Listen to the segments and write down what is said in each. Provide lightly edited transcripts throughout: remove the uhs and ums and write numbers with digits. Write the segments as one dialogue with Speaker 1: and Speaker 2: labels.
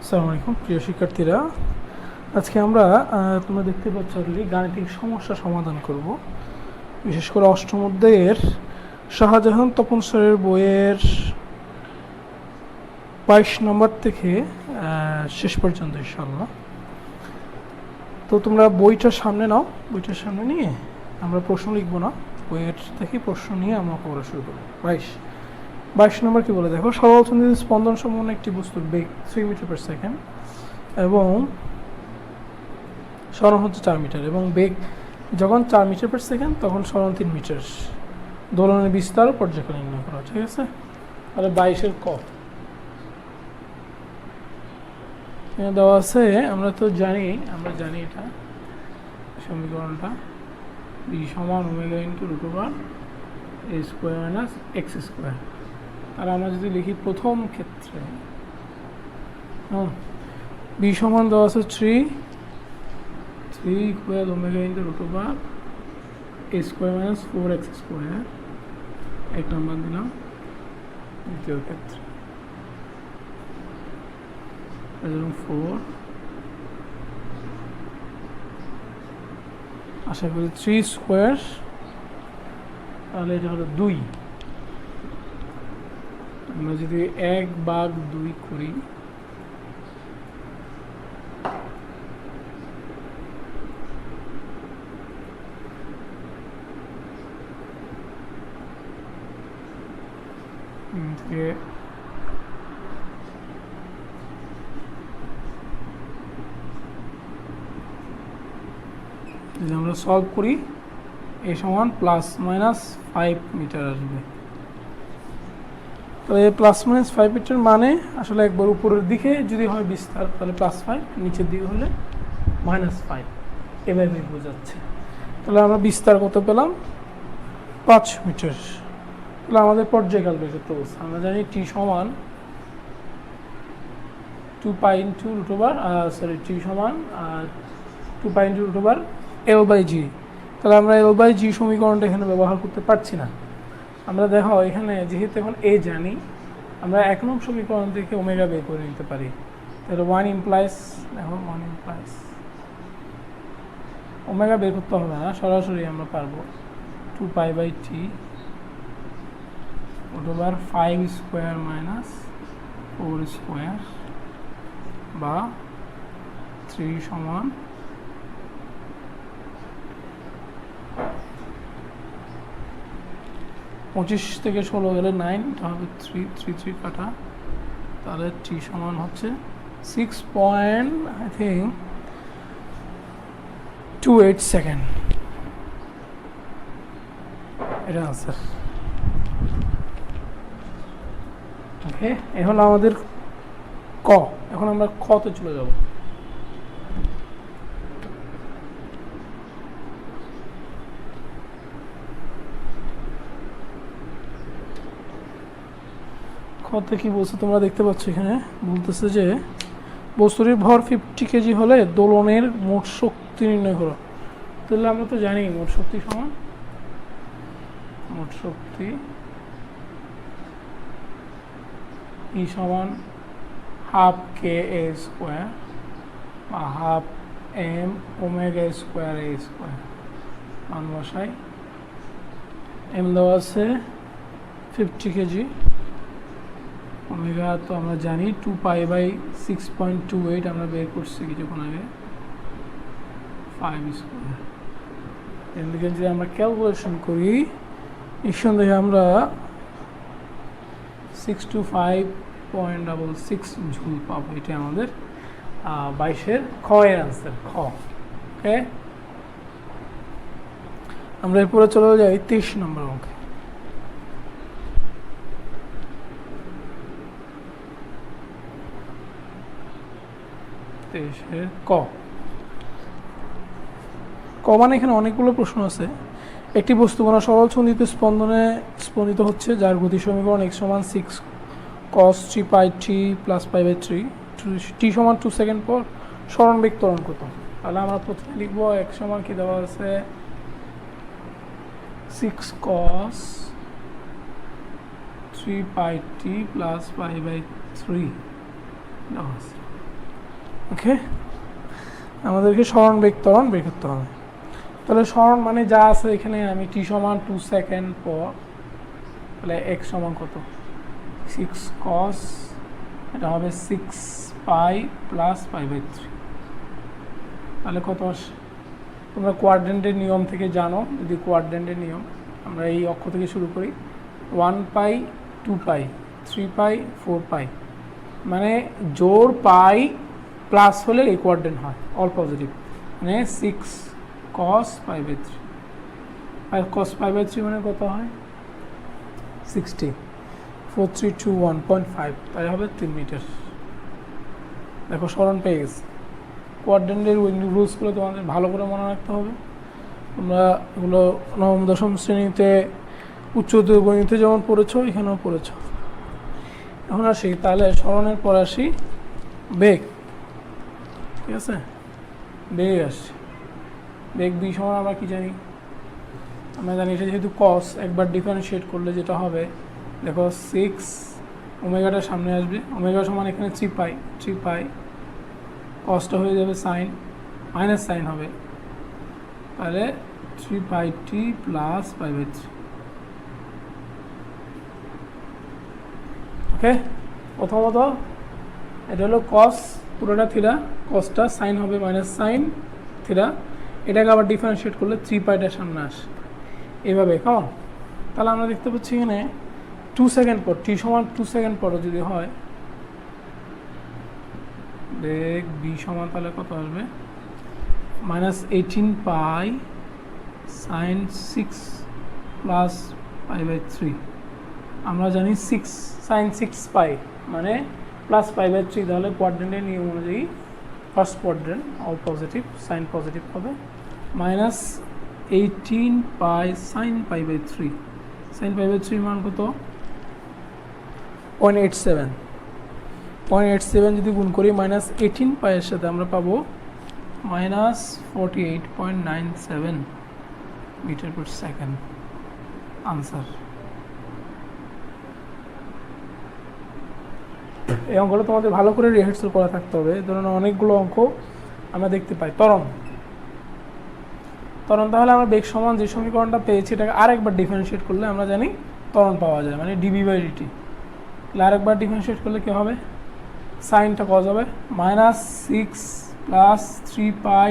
Speaker 1: আসসালামু আলাইকুম প্রিয় শিক্ষার্থীরা, আজকে আমরা তোমরা দেখতে পাচ্ছ গাণিতিক সমস্যা সমাধান করব। বিশেষ করে অষ্টম অধ্যায়ের শাহজাহান তপন স্যারের বইয়ের 22 নম্বর থেকে শেষ পর্যন্ত ইনশাআল্লাহ। তো তোমরা বইটার সামনে নাও, বইটার সামনে নিয়ে আমরা প্রশ্ন লিখব না, বইয়ের থেকে প্রশ্ন নিয়ে আমরা পড়া শুরু করব। 22 নম্বর কি বলে দেখো, সরল চন্দ্রিত স্পন্দন সম্পন্ন একটি বস্তুর বেগ 3 মিটার পার সেকেন্ড এবং সরণ হচ্ছে 4 মিটার এবং বেগ যখন 4 মিটার পার সেকেন্ড তখন সরণ 3 মিটার, দোলনের বিস্তার পর্যায়কাল নির্ণয় করা। ঠিক আছে, তাহলে 22-এর ক দেওয়া আছে। আমরা জানি এটা সমীকরণটা বি সমান omega into root over a square minus X square. আর আমরা যদি লিখি প্রথম ক্ষেত্রে বি সমান দেওয়া আছে 3 equal omega into root over a square minus 4x square, এক নম্বর দিলাম। দ্বিতীয় ক্ষেত্রে 4, আশা করি 3 স্কোয়ার, তাহলে এটা হলো 2। আমরা যদি 1/2 করি যদি আমরা সলভ করি এ সমান +-5 মিটার আসবে। তো এই +-5 মিটার মানে আসলে একবার উপরের দিকে যদি হয় বিস্তার তাহলে +5, নিচের দিকে হলে -5, এভাবে বোঝাচ্ছে। তাহলে আমরা বিস্তার কত পেলাম? 5 মিটার। তাহলে আমাদের পর্যায়কাল বের করতে বলছে। আমরা জানি টি সমান 2π ইন্টু রুট ওভার টি সমান 2π ইন্টু রুট ওভার L/G। তাহলে আমরা L/G সমীকরণটা এখানে ব্যবহার করতে পারছি না। আমরা দেখো এখানে যেহেতু এখন এ জানি, আমরা 1 নং সমীকরণ থেকে ওমেগা বের করে নিতে পারি। তাহলে 1 ইমপ্লাইজ ওমেগা বের করতে হবে না, সরাসরি আমরা পারবো 2π/t root over 5 square minus 4 square বা 3 সমান 25 থেকে 16 গেলে 9, এটা হবে 3 কাটা। তাহলে টি সমান হচ্ছে 6.28 সেকেন্ড। এটা আনসার। ওকে, এখন আমাদের ক, এখন আমরা খতে চলে যাব। খতে কি বলছে তোমরা দেখতে পাচ্ছ, এখানে বলতেছে যে বস্তুটির ভর 50 কেজি হলে দোলনের মোট শক্তি নির্ণয় করো। তাহলে আমরা তো জানি মোট শক্তি ই সমান ½ kA স্কোয়ার বা ½ m omega square a square. মান বসাই, এম দেওয়া আছে 50 কেজি, ওমেগা তো আমরা জানি 2π/6.28 আমরা বের করছি কিছুক্ষণ আগে, 5 স্কোয়ার। এদিকে যদি আমরা ক্যালকুলেশন করি নিঃসন্দেহে আমরা 625.66 জুল পাবো। এটা আমাদের 22-এর খ এর আনসার, খ। ওকে, আমরা এরপরে চলে যাই 23 নম্বর অঙ্কে। 23-এর ক মানে এখানে অনেকগুলো প্রশ্ন আছে। একটি বস্তু কোনো সরল চন্দ্রিত স্পন্দনে স্পন্দিত হচ্ছে, যার গতি সমীকরণ x সমান 6 cos 3πt + π/3, t সমান 2 সেকেন্ড পর সরণ বেগ ত্বরণ কত। তাহলে আমরা প্রথমে লিখবো x সমান কি দেওয়া আছে 6 cos 3πt + π/3 দেওয়া আছে। ওকে, আমাদেরকে সরণ বেগ ত্বরণ বের করতে হবে। তাহলে সরণ মানে যা আছে এখানে, আমি টি সমান 2 সেকেন্ড পর, তাহলে এক্স সমান কত 6 cos, এটা হবে 6 পাই প্লাস π/3। তাহলে কত আসে? তোমরা কোয়াড্রেন্টের নিয়ম থেকে জানো, যদি কোয়াড্রেন্টের নিয়ম আমরা এই অক্ষ থেকে শুরু করি, 1 পাই 2 পাই 3 পাই 4 পাই, মানে জোর পাই প্লাস হলে এই কোয়াড্রেন্ট হয়, অল পজিটিভ, মানে 6 cos π/3। আর cos π/3 মানে কত হয় 60, 4321.5, তাই হবে 3 মিটার। দেখো সরণ পেয়ে গেছে। কোয়াড্রেন্টের রুলসগুলো তোমাদের ভালো করে মনে রাখতে হবে। তোমরা এগুলো নবম দশম শ্রেণীতে উচ্চতর গণিতে যেমন পড়েছো, এখানেও পড়েছো। এখন আসি, তাহলে সরণের পর আসি বেগ। ঠিক আছে, বেগ আসছে। বেগ বি সমান আমরা কি জানি? আমরা জানি এটা যেহেতু কস, একবার ডিফারেন্সিয়েট করলে যেটা হবে, দেখো 6 ওমেগাটা সামনে আসবে, ওমেগা সমান এখানে 3 পাই, 3 পাই কসটা হয়ে যাবে সাইন, মাইনাস সাইন হবে, তাহলে 3 পাই টি প্লাস π/3। ওকে, প্রথমত এটা হলো কস, পুরোটা থিটা, কসটা সাইন হবে মাইনাস সাইন থিটা, এটাকে আবার ডিফারেন্সিয়েট করলে 3 পাইটার সামনে আসে এইভাবে। কেমন? তাহলে আমরা দেখতে পাচ্ছি এখানে 2 সেকেন্ড পর, টি সমান 2 সেকেন্ড পর যদি হয়, বেগ বি সমান তাহলে কত আসবে -18 পাই সাইন 6 প্লাস π/3। আমরা জানি 6 সাইন 6 পাই মানে প্লাস π/3, তাহলে কোয়াড্রেন্টের নিয়ম অনুযায়ী first quadrant all positive, sine positive হবে, -18 পাই সাইন π/3। সাইন π/3 মান কত 0.87, 0.87 যদি গুণ করি -18 পাইয়ের সাথে আমরা পাবো -48.97 মিটার পার সেকেন্ড আনসার। এই অঙ্কগুলো তোমাদের ভালো করে রিহার্সাল করা থাকতে হবে। ধরুন অনেকগুলো অঙ্ক আমরা দেখতে পাই। ত্বরণ, তাহলে আমরা বেগ সমান যে সমীকরণটা পেয়েছি এটাকে আরেকবার ডিফারেন্সিয়েট করলে আমরা জানি ত্বরণ পাওয়া যায়, মানে dv/dt। তাহলে আরেকবার ডিফারেন্সিয়েট করলে কী হবে? সাইনটা কজ হবে -6 প্লাস 3 পাই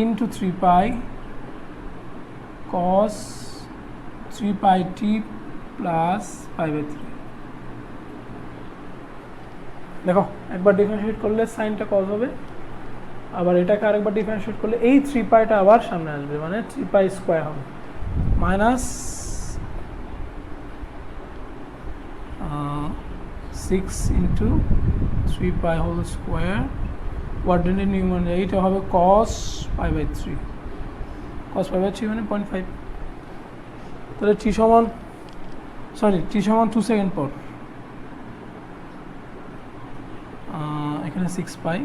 Speaker 1: ইন্টু 3 পাই cos 3 পাই টি প্লাস π/3। দেখো একবার ডিফারেন্সিয়েট করলে সাইনটা কজ হবে, আবার এটাকে আরেকবার ডিফারেন্সিয়েট করলে এই 3 পাইটা আবার সামনে আসবে, মানে 3 পাই স্কোয়ার হবে, minus 6 into 3 pi whole square, কোয়াড্রেন্টের নিয়ম অনুযায়ী এটা হবে cos π/3, cos π/3 মানে 0.5। তাহলে টি সমান 2 সেকেন্ড পর, এখানে 6 পাই,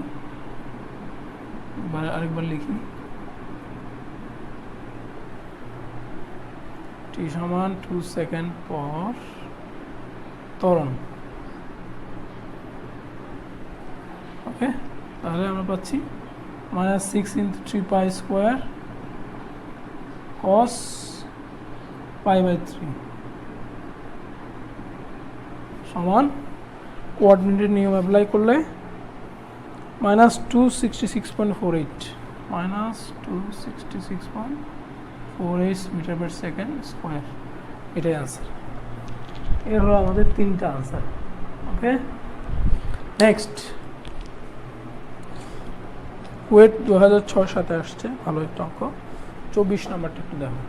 Speaker 1: এবার আরেকবার লিখি, টি সমান 2 সেকেন্ড পর ত্বরণ। ওকে, তাহলে আমরা পাচ্ছি -6 ইন্টু 3 পাই স্কোয়ার cos π/3 সমান, কোঅর্ডিনেটের নিয়ম অ্যাপ্লাই করলে -266.48, -266.48 মিটার পার সেকেন্ড স্কোয়ার, এটাই আনসার। এর হলো আমাদের 3টা আনসার। ওকে, নেক্সট কুয়েট 2006-07 আসছে, ভালো একটা অঙ্ক। 24 নাম্বারটা একটু দেখো।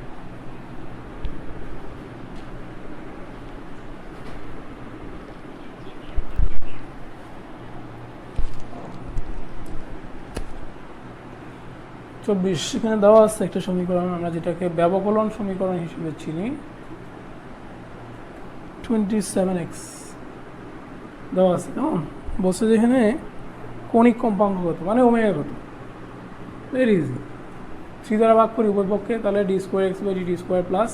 Speaker 1: এখানে দেওয়া আছে একটা সমীকরণ, আমরা যেটাকে ব্যবকলন সমীকরণ হিসেবে চিনি। 27x দেওয়া আছে, কেমন বলছে যেখানে কৌণিক কম্পাঙ্ক কত, মানে ওমেগা কত, ভেরি ইজি। 3 দ্বারা ভাগ করি উভয় পক্ষে, তাহলে d²x/dt² প্লাস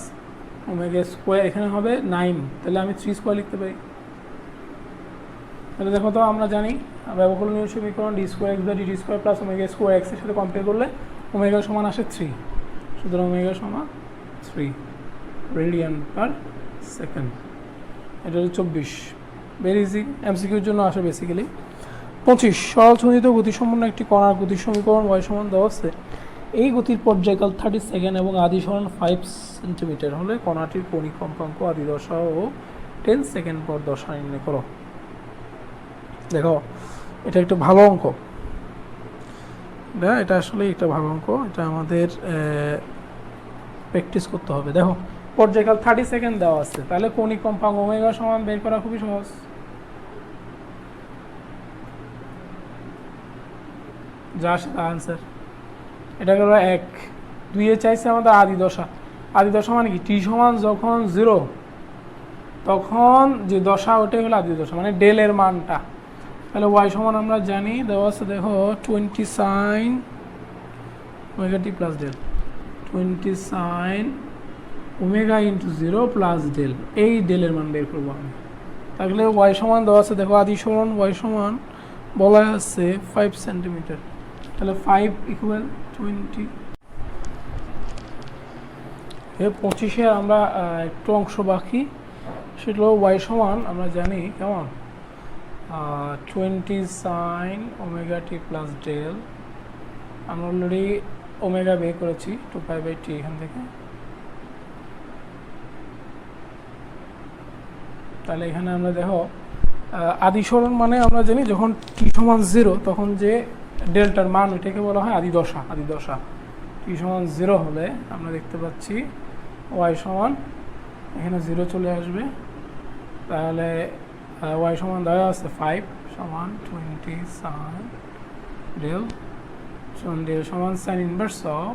Speaker 1: ওমেগা স্কোয়ার, এখানে হবে 9, তাহলে আমি 3 স্কোয়ার লিখতে পারি। তাহলে দেখো তো আমরা জানি ব্যবকলনীয় সমীকরণ D square X by D square plus omega square এক্সের সাথে কম্পেয়ার করলে ওমেগা সমান আসে 3, সুতরাং ওমেগা সমান 3 রেডিয়ান পার সেকেন্ড। এটা হচ্ছে 24, ভেরি ইজি, এমসিকিউর জন্য আসে বেসিক্যালি। 25 সরল সঞ্চিত গতিসম্পন্ন একটি কণার গতির সমীকরণ y সমান দেওয়া আছে। এই গতির পর্যায়কাল 30 সেকেন্ড এবং আদি সরণ 5 সেন্টিমিটার হলে কণাটির কৌণিক কম্পাঙ্ক আদি দশা ও 10 সেকেন্ড পর দশা নির্ণয় করো। দেখো এটা একটা ভালো অঙ্ক, এটা আসলে একটা ভালো অঙ্ক, এটা আমাদের প্র্যাকটিস করতে হবে। দেখো পর্যায়কাল 30 সেকেন্ড দেওয়া আছে, তাহলে কৌণিক কম্পাঙ্ক ওমেগা সমান বের করা খুবই সহজ। যা আসে তা আনসার। এটা গেল 1। 2 এ চাইছে আমাদের আদি দশা। আদি দশা মানে কি? টি সমান যখন 0 তখন যে দশা ওটাই হলো আদি দশা, মানে ডেল এর মানটা। তাহলে y সমান আমরা জানি দেওয়া আছে, দেখো 20 sin omega t plus del, 20 sin omega into 0 plus del, এই ডেলের মান বের করবো আমি। তাহলে y সমান দেওয়া আছে, দেখো আদি সরণ y সমান বলা আছে 5 সেন্টিমিটার, তাহলে 5 ইকুয়াল 20। 25-এর আমরা একটু অংশ বাকি, সেটা y সমান আমরা জানি কেমন 20 sin omega t plus del. আমরা অলরেডি ওমেগা বের করেছি 2π/t এখান থেকে, তাহলে এখানে আমরা দেখো আদি সরণ মানে আমরা জানি যখন টি সমান 0 তখন যে ডেল্টার মান ওইটাকে বলা হয় আদি দশা। আদি দশা টি সমান 0 হলে আমরা দেখতে পাচ্ছি y সমান এখানে 0 চলে আসবে, তাহলে y সমান দেওয়া আছে 5 সমান 20 sin ডেল, ডেল সমান সাইন ইনভার্স অফ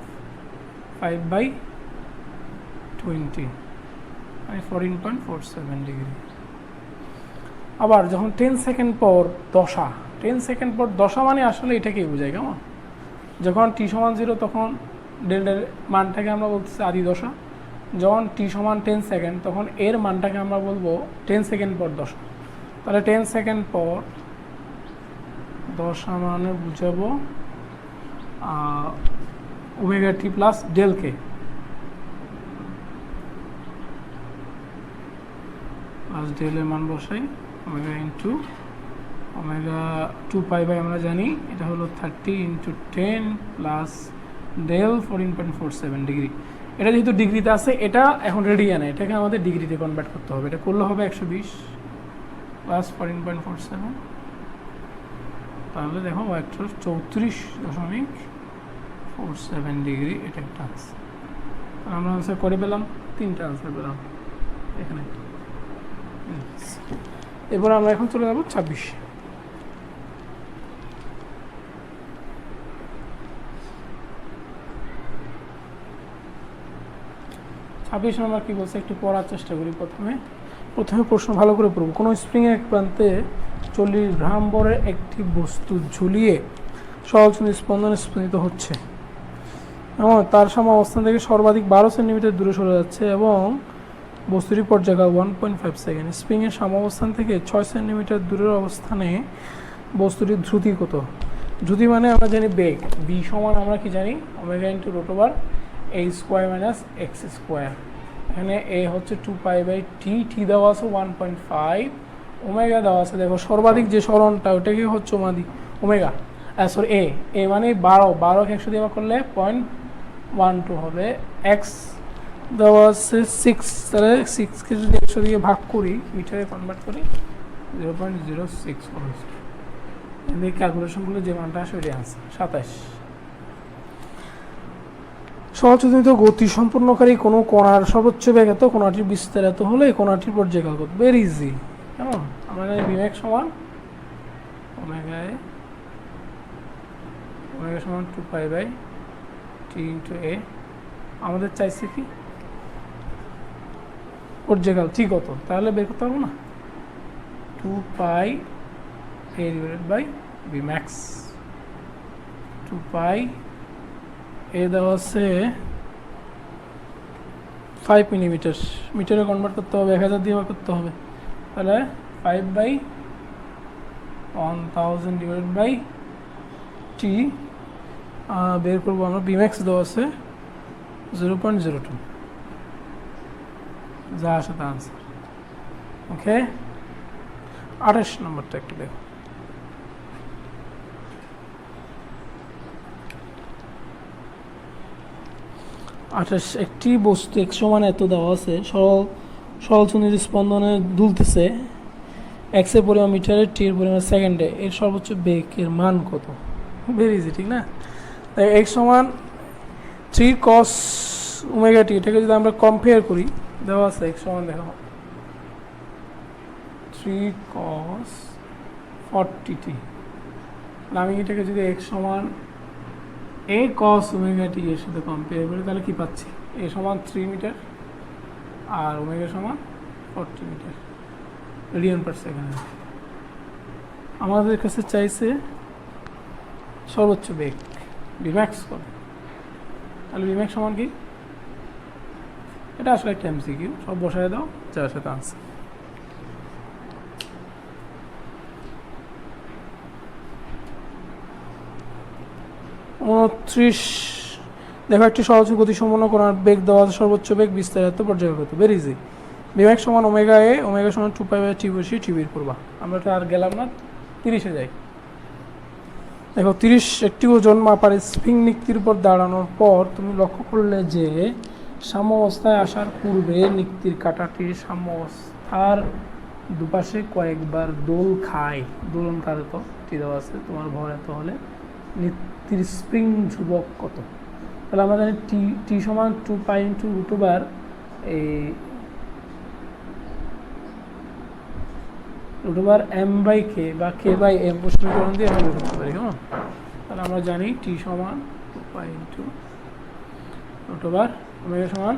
Speaker 1: 5/20 মানে 14.47 ডিগ্রি। আবার যখন 10 সেকেন্ড পর দশা, 10 সেকেন্ড পর দশা মানে আসলে এটাকেই বোঝায় কেমন, যখন টি সমান 0 তখন ডেল্টার মানটাকে আমরা বলতেছি আদি দশা, যখন টি সমান 10 সেকেন্ড তখন এর মানটাকে আমরা বলবো 10 সেকেন্ড পর দশা। তাহলে 10 সেকেন্ড পর দশা মানে বুঝাবো ওমেগা টি প্লাস ডেলকে, প্লাস ডেলের মান বসাই ওমেগা ইন্টু ওমেগা 2π/, আমরা জানি এটা হলো 30 ইন্টু 10 প্লাস ডেল 14.47 ডিগ্রি। এটা যেহেতু ডিগ্রিতে আছে, এটা এখন রেডিয়ানে, এটাকে আমাদের ডিগ্রিতে কনভার্ট করতে হবে। এটা করলে হবে 120 প্লাস 14.47, তাহলে দেখো 134.47 ডিগ্রি, এটা একটা আনসার। আমরা আনসার করে পেলাম, 3টা আনসার পেলাম এখানে। এবার আমরা এখন চলে যাব 26। 26 নম্বর কি বলছে একটু পড়ার চেষ্টা করি। প্রথমে প্রশ্ন ভালো করে পড়ব। কোনো স্প্রিংয়ের এক প্রান্তে 40 গ্রাম বরের একটি বস্তু ঝুলিয়ে সহজ স্পন্দনে স্পন্দিত হচ্ছে এবং তার সামনে অবস্থান থেকে সর্বাধিক 12 সেন্টিমিটার দূরে সরে যাচ্ছে এবং বস্তুটি পর্যায়কাল 1.5 সেকেন্ড। স্প্রিংয়ের সাম্যাবস্থান থেকে 6 সেন্টিমিটার দূরের অবস্থানে বস্তুটির দ্রুতি কত? দ্রুতি মানে আমরা জানি বেগ, বি সমান আমরা কি জানি omega into root over a square minus X square. এখানে এ হচ্ছে 2π/t, টি দেওয়া আছে 1.5, ওমেগা দেওয়া আছে। দেখো সর্বাধিক যে সরণটা ওটাকে হচ্ছে ওমেগা সরি এ মানে 12কে 100 দিয়ে ভাগ করলে 0.12 হবে। এক্স দেওয়া আছে 6, তাহলে 6কে যদি 100 দিয়ে ভাগ করি মিটারে কনভার্ট করি 0.06 হবে। এদিকে ক্যালকুলেশনগুলো যে মানটা আসে ওইটাই আছে 27। সহযোজিত গতি সম্পূর্ণকারী কোনো কণার সর্বোচ্চ বেগ এত, কণাটির বিস্তার এত হলে কণাটির পর্যায়কাল কত? ভেরি ইজি, কেমন? আমরা জানি বিবেক সমান ওমেগা সমান 2π/t ইন্টু এ। আমাদের চাইছে কি পর্যায়কাল টি কত, তাহলে বের করতে পারবো না 2π a/b max। 2π এ দেওয়া আছে 5 মিলিমিটার, মিটারে কনভার্ট করতে হবে 1000 দিয়ে করতে হবে, তাহলে 5/, 1000 ডিভাইডেড বাই টি, বের করবো আমরা। বিম্যাক্স দেওয়া আছে 0.02, যা আসে তা আনসার। ওকে, 28 নম্বরটা একটু দেখো। একটি বস্তু এক সমান এত দেওয়া আছে, সরল চুনির স্পন্দনে দুলতেছে এক্স এর পরিমাণ মিটারে, টি এর পরিমাণ সেকেন্ডে, এর সর্বোচ্চ বেগের মান কত? ভেরি ইজি, ঠিক না? তাই এক্স সমান 3 cos ওমেগা টি, এটাকে যদি আমরা কম্পেয়ার করি, দেওয়া আছে এক্স সমান দেখো 3 cos 40t। আমি এটাকে যদি এক্স সমান এ cos ওমেগা টি এর সাথে কম্পেয়ার করি, তাহলে কি পাচ্ছি? এ সমান 3 মিটার আর ওমেগা সমান 40 মিটার রেডিয়ান পার সেকেন্ড। আমাদের কাছে চাইছে সর্বোচ্চ বেগ, বিম্যাক্স কত? তাহলে বিম্যাক্স সমান কি? এটা আসলে একটা এমসিকিউ, সব বসায় দাও, যার সাথে আনসার। দেখো, একটি সহজ গতিসম্পন্ন করার বেগ দেওয়া আছে, সর্বোচ্চ বেগ বিস্তারিত পর্যায়গত। Very easy. বিম্যাক্স সমান ওমেগা এ, ওমেগা সমান 2π/t বসিয়ে টি বের করবা। আমরা তো আর গেলাম না, 30-এ যাই। দেখো 30 একটি ওজন মাপার স্প্রিং নিক্তির উপর দাঁড়ানোর পর তুমি লক্ষ্য করলে যে সাম্য অবস্থায় আসার পূর্বে নিক্তির কাঁটাটি সাম্য অবস্থার দুপাশে কয়েকবার দোল খায়। দোলন কারে তো টি দেওয়া আছে, তোমার ভর এত হলে নিক্তির স্প্রিং ধ্রুবক কত? তাহলে আমরা জানি টি সমান 2π × √/, এই √m/k বা k/m প্রশ্নীকরণ দিয়ে আমরা বের করতে পারি। কেমন? তাহলে আমরা জানি টি সমান 2π × √/, ওমেগা সমান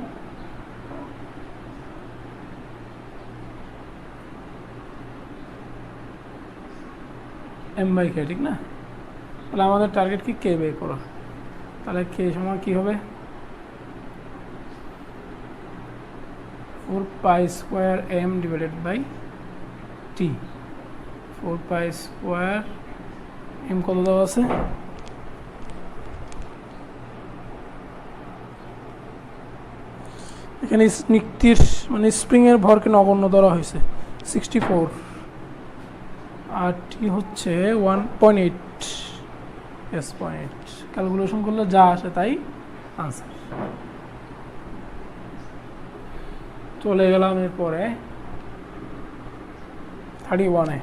Speaker 1: m/k, ঠিক না? তাহলে আমাদের টার্গেট কি? কে বের করা। তাহলে কে সমান কি হবে? 4π² ডিভাইডেড বাই টি। 4π² কত দেওয়া আছে? এখানে নিক্তির মানে স্প্রিং এর ভরকে নগণ্য ধরা হয়েছে 64, আর টি হচ্ছে 1.8। এস 0.8 ক্যালকুলেশন করলে যা আসে তাই আনসার। চলে গেলাম এরপরে 31-এ।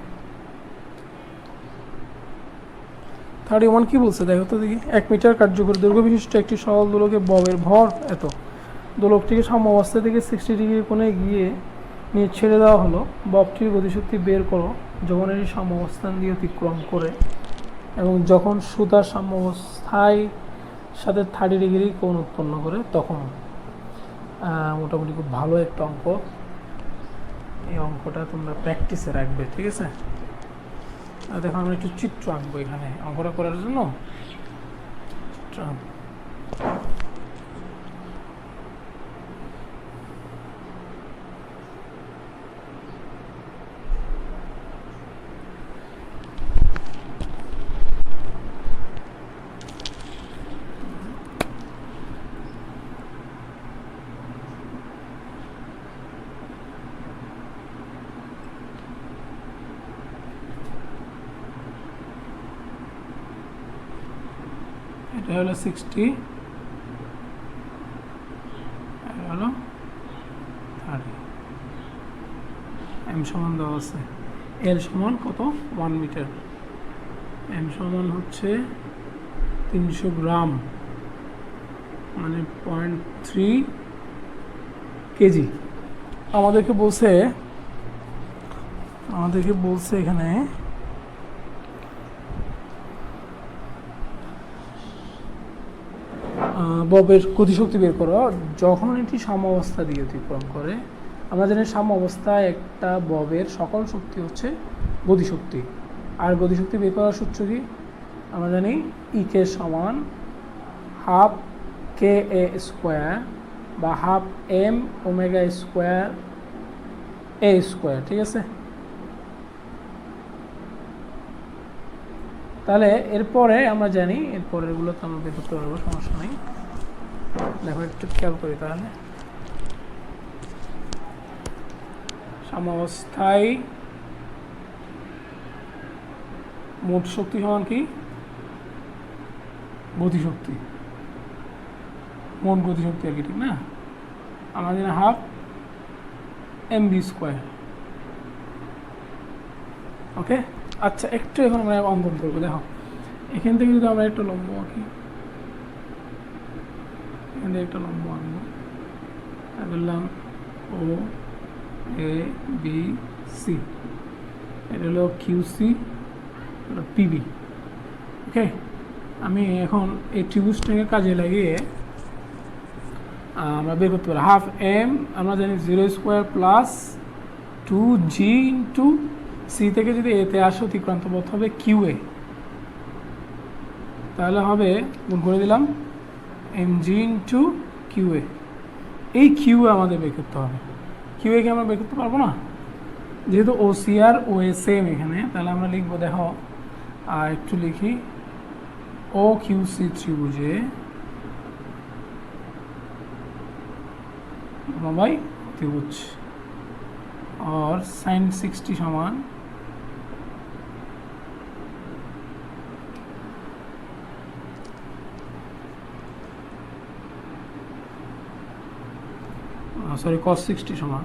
Speaker 1: 31 কি বলছে দেখো তো দেখি। 1 মিটার কার্যকর দৈর্ঘ্য বিশিষ্ট একটি সরল দোলকে ববের ভর এত, দোলকটিকে সাম্য অবস্থা থেকে 60 ডিগ্রি কোণে গিয়ে নিয়ে ছেড়ে দেওয়া হলো। ববটির গতিশক্তি বের করো যখন এটি সাম্য অবস্থান দিয়ে অতিক্রম করে এবং যখন সুতার সাম্য অবস্থায় সাথে 30 ডিগ্রি কোণ উৎপন্ন করে তখন। মোটামুটি খুব ভালো একটা অঙ্ক। এই অঙ্কটা তোমরা প্র্যাকটিসে রাখবে, ঠিক আছে? আর দেখো আমরা একটু চিত্র আঁকবো এখানে অঙ্কটা করার জন্য। চিত্র এটা হলো 60, এটা হলো 30। এম সমান দেওয়া আছে, এল সমান কত? 1 মিটার। এম সমান হচ্ছে 300 গ্রাম, মানে 0.3 কেজি। আমাদেরকে বলছে এখানে ববের গতিশক্তি বের করো যখন এটি সাম্য অবস্থা দিয়ে অতিক্রম করে। আমরা জানি সাম্য অবস্থায় একটা ববের সকল শক্তি হচ্ছে গতিশক্তি, আর গতিশক্তি বের করার সূত্র কি? আমরা জানি ইকে সমান হাফ কে এ স্কোয়ার বা হাফ এম ওমেগা স্কোয়ার এ স্কোয়ার, ঠিক আছে? তাহলে এরপরে আমরা জানি এরপরেরগুলো তো আমরা বের করতে পারবো, সমস্যা নেই। দেখো একটু খেয়াল করি তাহলে। সাম্যাবস্থায় মোট শক্তি সমান কি? গতিশক্তি, মোট গতিশক্তি আর কি, ঠিক না? আমরা জানি হাফ mv²। ওকে, আচ্ছা একটু এখন আমরা অঙ্কন করবো। দেখো এখান থেকে যদি আমরা একটা লম্ব আঁকি, এখান থেকে একটা লম্ব আঁকবো, বললাম ও এ বি সি, এটা হলো কিউসি, এটা পিবি। ওকে, আমি এখন এই ত্রিভুজটাকে কাজে লাগিয়ে আমরা বের করতে পারি হাফ এম, আমরা জানি 0² প্লাস 2g ইন্টু সি থেকে যদি এতে আসে অতিক্রান্ত পথ হবে কিউ এ, তাহলে হবে গুণ করে দিলাম mg ইন্টু কিউ এ। এই কিউ আমাদের বের করতে হবে। কিউ এ কে আমরা বের করতে পারবো না, যেহেতু ও সি আর ও এ সেম এখানে, তাহলে আমরা লিখবো, দেখো আর একটু লিখি, ও কিউ সি ত্রিভুজে বাই ত্রিভুজ और sin 60 সমান সরি cos 60 সমান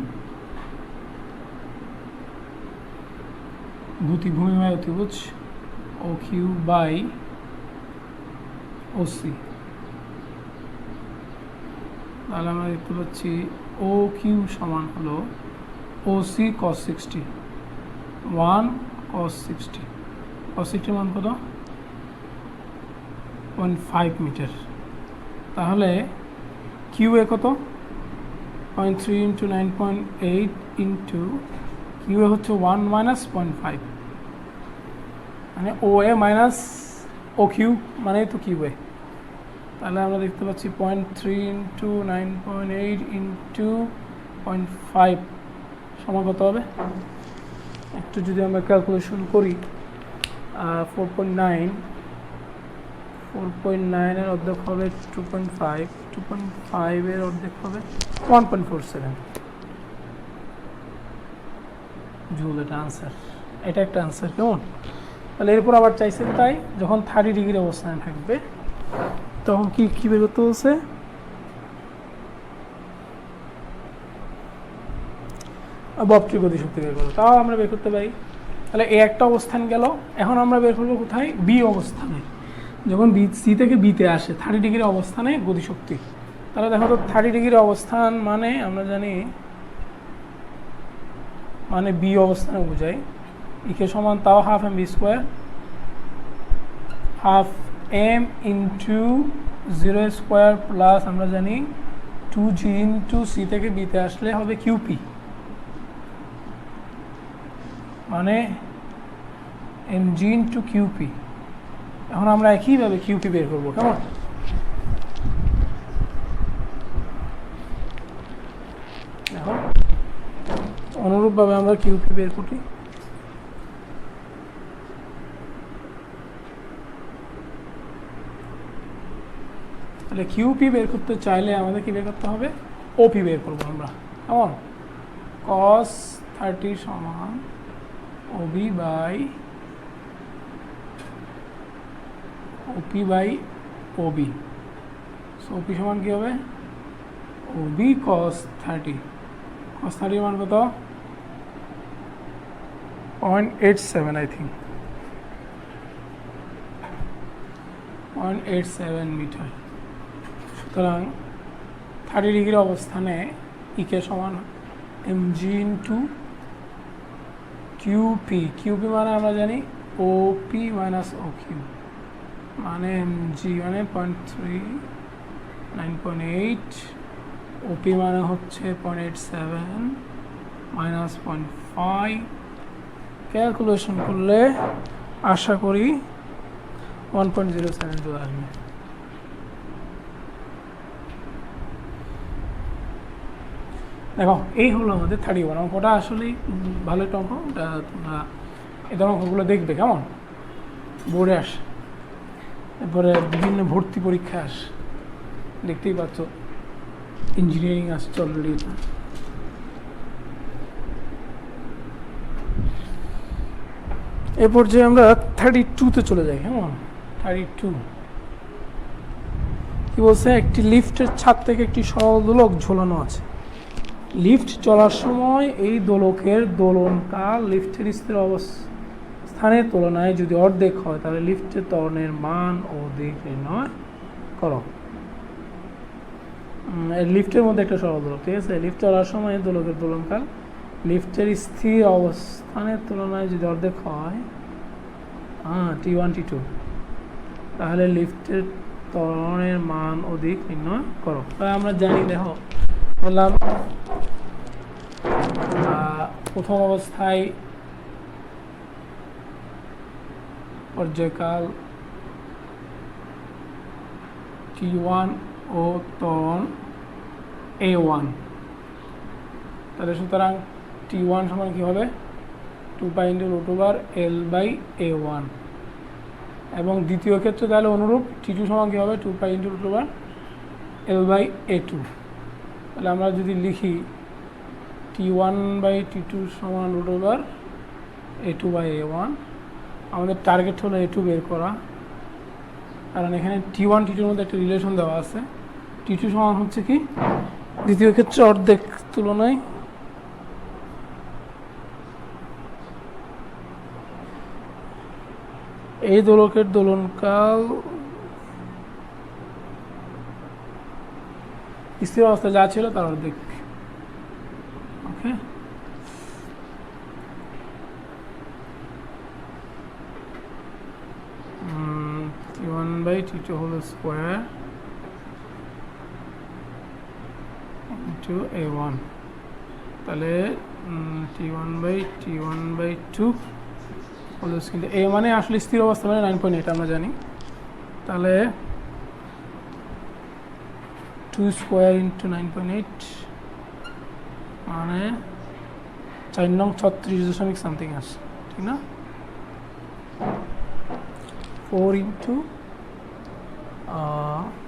Speaker 1: দুটি ভূমিময় ত্রিভুজ O Q by O C. তাহলে আমরা দেখতে পাচ্ছি ও কিউ সমান হলো ও সি cos 60, 1 cos 60, cos 60 মান কত? 0.5 মিটার। তাহলে কিউ এ কত? 0.3 ইন্টু 9.8 ইন্টু কিউ এ হচ্ছে 1 মাইনাস 0.5, মানে ও এ মাইনাস ও কিউ মানে তো কিউ এ। তাহলে আমরা দেখতে পাচ্ছি 0.3 ইন্টু 9.8 ইন্টু 0.5 সমান কত হবে? একটু যদি আমরা ক্যালকুলেশন করি, 4.9 এর অর্ধেক হবে 2.5, 2.5 এর অর্ধেক হবে 1.47 জুল। এটা আনসার, এটা একটা আনসার। কেমন? তাহলে এরপর আবার চাইছেন তাই যখন 30 ডিগ্রি অবস্থানে থাকবে তখন কি বের করতে বলছে? বক্রী গতিশক্তি বের করবো, তাও আমরা বের করতে পারি। তাহলে এ একটা অবস্থান গেল, এখন আমরা বের করবো কোথায়? বি অবস্থানে, যখন বি সি থেকে বিতে আসে 30 ডিগ্রি অবস্থানে গতিশক্তি। তাহলে দেখো তো 30 ডিগ্রি অবস্থান মানে আমরা জানি মানে বি অবস্থানে বোঝাই, ইকে সমান তাও half M V square, half M into 0² plus আমরা জানি 2g ইন্টু সি থেকে বিতে আসলে হবে কিউপি, মানে mg ইন্টু কিউপি। এখন আমরা একইভাবে কিউপি বের করবো। কেমন? এখন অনুরূপভাবে আমরা কিউপি বের করি। তাহলে কিউপি বের করতে চাইলে আমাদের কি বের করতে হবে? ওপি বের করবো আমরা। কেমন? cos 30 সমান OB by OP by OB. So OP সমান কি হবে? ওবি cos 30, cos 30 মান কত? 0.87 আই থিঙ্ক, 0.87 মিটার। সুতরাং 30 ডিগ্রি অবস্থানে ইকে সমান mg ইন্টু কিউপি। কিউপি মানে আমরা জানি ওপি মাইনাস ও কিউ, মানে mg মানে 0.3, 9.8, ওপি মানে হচ্ছে 0.87 মাইনাস 0.5। ক্যালকুলেশন করলে আশা করি 1.07 চলে আসবে। দেখো এই হলো আমাদের 31 অঙ্কটা। আসলেই ভালো একটা অঙ্ক, এটা তোমরা এই ধরনের অঙ্কগুলো দেখবে। কেমন? বোর্ডে আসে, এরপরে বিভিন্ন ভর্তি পরীক্ষা আসে, দেখতেই পাচ্ছ ইঞ্জিনিয়ারিং আসছে অলরেডি। এ পর্যায়ে আমরা 32-তে চলে যাই। হ্যাঁ, 32 কি বলছে, একটি লিফটের ছাদ থেকে একটি সরল দোলক ঝোলানো আছে। লিফট চলার সময় এই দোলকের দোলনকাল লিফটের স্থির অবস্থানের তুলনায় যদি অর্ধেক হয় তাহলে লিফটের ত্বরণের মান ও দিক নির্ণয় করো। লিফটের মধ্যে একটা সরল দোলক, ঠিক আছে। লিফট চলার সময় দোলকের দোলনকাল লিফটের স্থির অবস্থানের তুলনায় যদি অর্ধেক হয়, T1 T2, তাহলে লিফটের ত্বরণের মান ও দিক নির্ণয় করো। তাহলে আমরা জানি, দেখো বললাম প্রথম অবস্থায় পর্যায়কাল T1 ও ত্বরণ A1, তাহলে সুতরাং T1 সমান কী হবে, 2π × √L/A1, এবং দ্বিতীয় ক্ষেত্রে তাহলে অনুরূপ T2 সমান কী হবে, 2π × √L/A2। তাহলে আমরা যদি লিখি T1/T2 সমান √A2/A1, আমাদের টার্গেট হলো A2 বের করা, কারণ এখানে T1 T2-র মধ্যে একটা রিলেশন দেওয়া আছে। T2 সমান হচ্ছে কি, দ্বিতীয় ক্ষেত্রে অর্ধেক তুলনায় এই দোলকের দোলনকাল স্থির অবস্থায় যা ছিল তার অর্ধেক। ওকে, T1/T2 whole square into A1, তাহলে T1/T1/2 হলো, কিন্তু A মানে আসলে স্থির অবস্থা মানে 9.8 আমরা জানি। তাহলে 2 স্কোয়ার ইন্টু 9.8 মানে 4 নং 36 সামথিং আসে, ঠিক না। 4 ইন্টু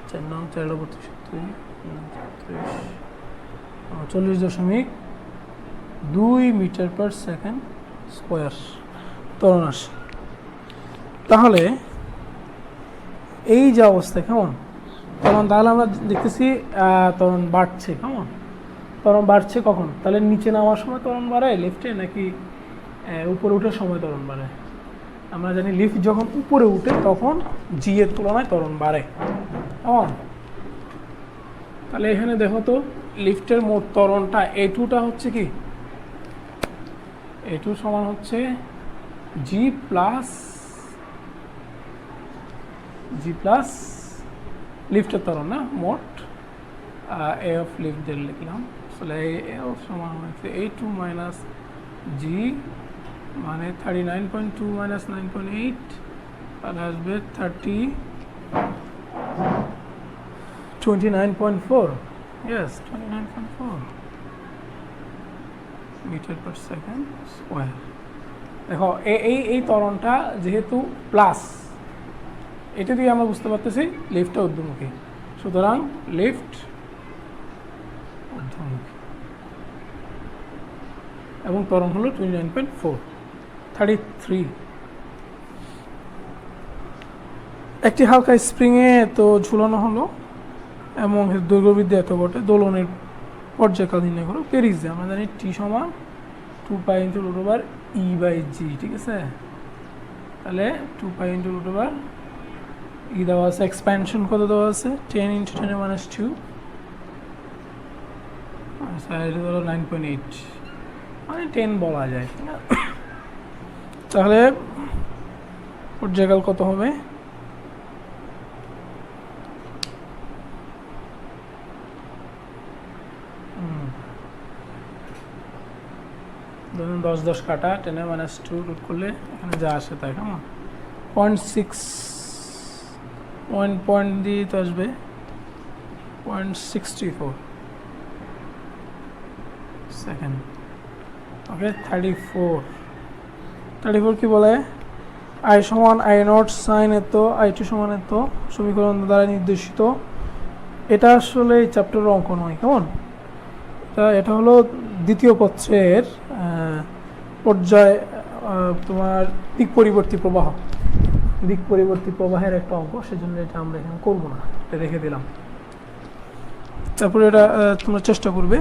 Speaker 1: 4 নং 40.2 মিটার পার সেকেন্ড স্কোয়ার ত্বরণ আসে। তাহলে এই যে অবস্থা, কেমন তখন, তাহলে আমরা দেখতেছি ত্বরণ বাড়ছে। কেমন ত্বরণ বাড়ছে কখন, তাহলে নিচে নামার সময় ত্বরণ বাড়ে লিফটে, নাকি উপরে ওঠার সময় ত্বরণ বাড়ে? আমরা জানি লিফট যখন উপরে উঠে তখন জি এর তুলনায় ত্বরণ বাড়ে। কেমন, তাহলে এখানে দেখো তো লিফটের মোট ত্বরণটা A2টা হচ্ছে কি, A2 সমান হচ্ছে জি প্লাস লিফটের ত্বরণ না, মোট এ অফ লিফট দিয়ে লিখলাম। তাহলে এ অফ সমান হচ্ছে A2 মাইনাস জি, মানে 39.2 মাইনাস 9.8, তাহলে আসবে 29.4, yes 29.4 metre per second square. দেখো এই ত্বরণটা যেহেতু প্লাস, এটা দিয়ে আমরা বুঝতে পারতেছি লিফটটা ঊর্ধ্বমুখী, সুতরাং লিফট ঊর্ধ্বমুখী এবং ত্বরণ হলো 29.4। 33 একটি হালকা স্প্রিংয়ে তো ঝুলানো হলো এবং দৈর্ঘ্যবৃদ্ধি এত বটে, দোলনের পর্যায়কাল নির্ণয় করো। পেরিসে আমরা জানি টি সমান 2π × √E/g, ঠিক আছে। তাহলে 2π × √E দেওয়া আছে, এক্সপ্যানশন কত দেওয়া আছে, 10 × 10⁻², সাইড হলো 9.8, মানে 10 বলা যায়, ঠিক না। তাহলে পর্যায়কাল কত হবে, ধরুন 10 কাটা 10⁻² রুট করলে এখানে যা আসে তাই, কেমন 0.6 পয়েন্ট দিয়ে তো আসবে 0.64 সেকেন্ড। ওকে, 34 কি বলে, আই সমান আই নট সাইন এত, আই টু সমান এত সমীকরণ দ্বারা নির্দেশিত। এটা আসলে এই চ্যাপ্টারের অঙ্ক নয়, কেমন? এটা হলো দ্বিতীয় পত্রের পর্যায়, তোমার দিক পরিবর্তী প্রবাহের একটা অঙ্ক, সেজন্য এটা আমরা এখানে করবো না, এটা রেখে দিলাম। তারপরে এটা তোমরা চেষ্টা করবে,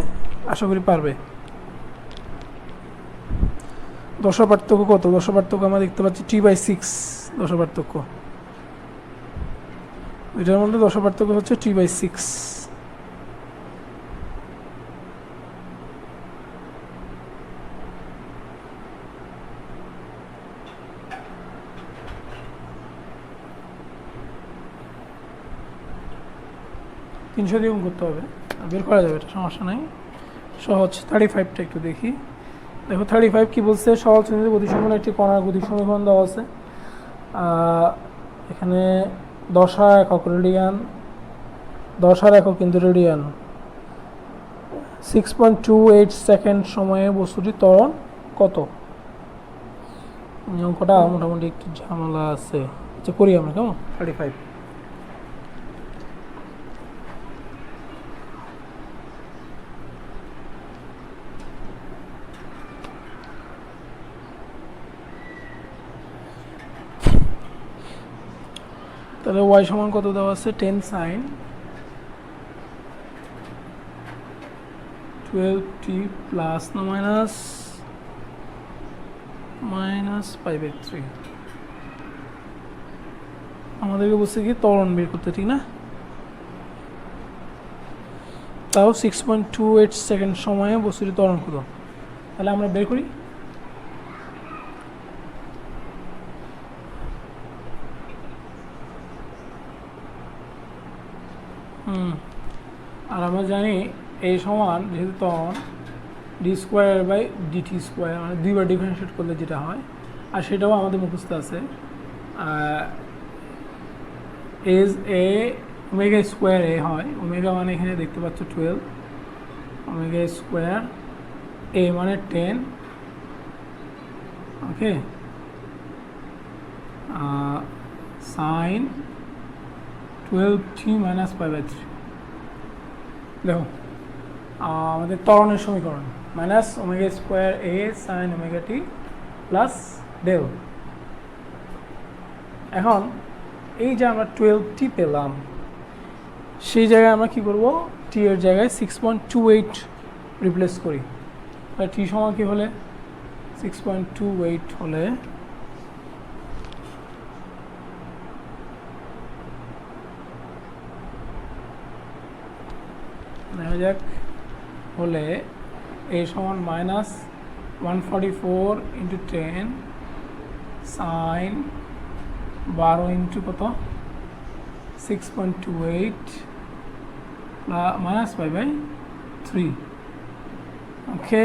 Speaker 1: আশা করি পারবে। দশা পার্থক্য কত? দশা পার্থক্য আমরা দেখতে পাচ্ছি T/6 দশা পার্থক্য। এটার মধ্যে দশা পার্থক্য হচ্ছে T/6। তিনশো দিয়ে গুণ করতে হবে, বের করা যাবে, এটা সমস্যা নাই, সহজ। 35টা একটু দেখি। দেখো 35 কি বলছে? সহজ শ্রেণীতে গতি সমীকরণ একটি কণার গতি সমীকরণ দেওয়া আছে। এখানে দশা একক রেডিয়ান, দশার একক কিন্তু রেডিয়ান। 6.28 সেকেন্ড সময়ে বস্তুটি ত্বরণ কত? অঙ্কটা মোটামুটি একটু ঝামেলা আছে, আচ্ছা করি আমরা, কেমন? 35 তাহলে y সমান কত দেওয়া আছে? 10 sin 12t প্লাস না মাইনাস π/3। আমাদেরকে বলছে কি ত্বরণ বের করতে, ঠিক না? তাও 6.28 সেকেন্ড সময়ে বস্তুটি ত্বরণ কত? তাহলে আমরা বের করি। আর আমরা জানি এই সমান যেহেতু ত্বরণ d²/dt², মানে দুইবার ডিফারেন্সিয়েট করলে যেটা হয়, আর সেটাও আমাদের মুখস্থ আছে। এজ এ ওমেগা স্কোয়ার এ হয়, ওমেগা মানে এখানে দেখতে পাচ্ছ 12, ওমেগা স্কোয়ার এ মানে 10, ওকে, সাইন 12t মাইনাস π/3। দেখো আমাদের ত্বরণের সমীকরণ মাইনাস ওমেগা স্কোয়ার এ sine omega t plus del. এখন এই যে আমরা 12t পেলাম, সেই জায়গায় আমরা কি করব? টি এর জায়গায় 6.28 রিপ্লেস করি। টি সমান কি হলে 6.28 হলে দেখা যাক, হলে a সমান মাইনাস 144 ইন্টু 10 সাইন 12 ইন্টু কত 6.28 মাইনাস π/3। ওকে,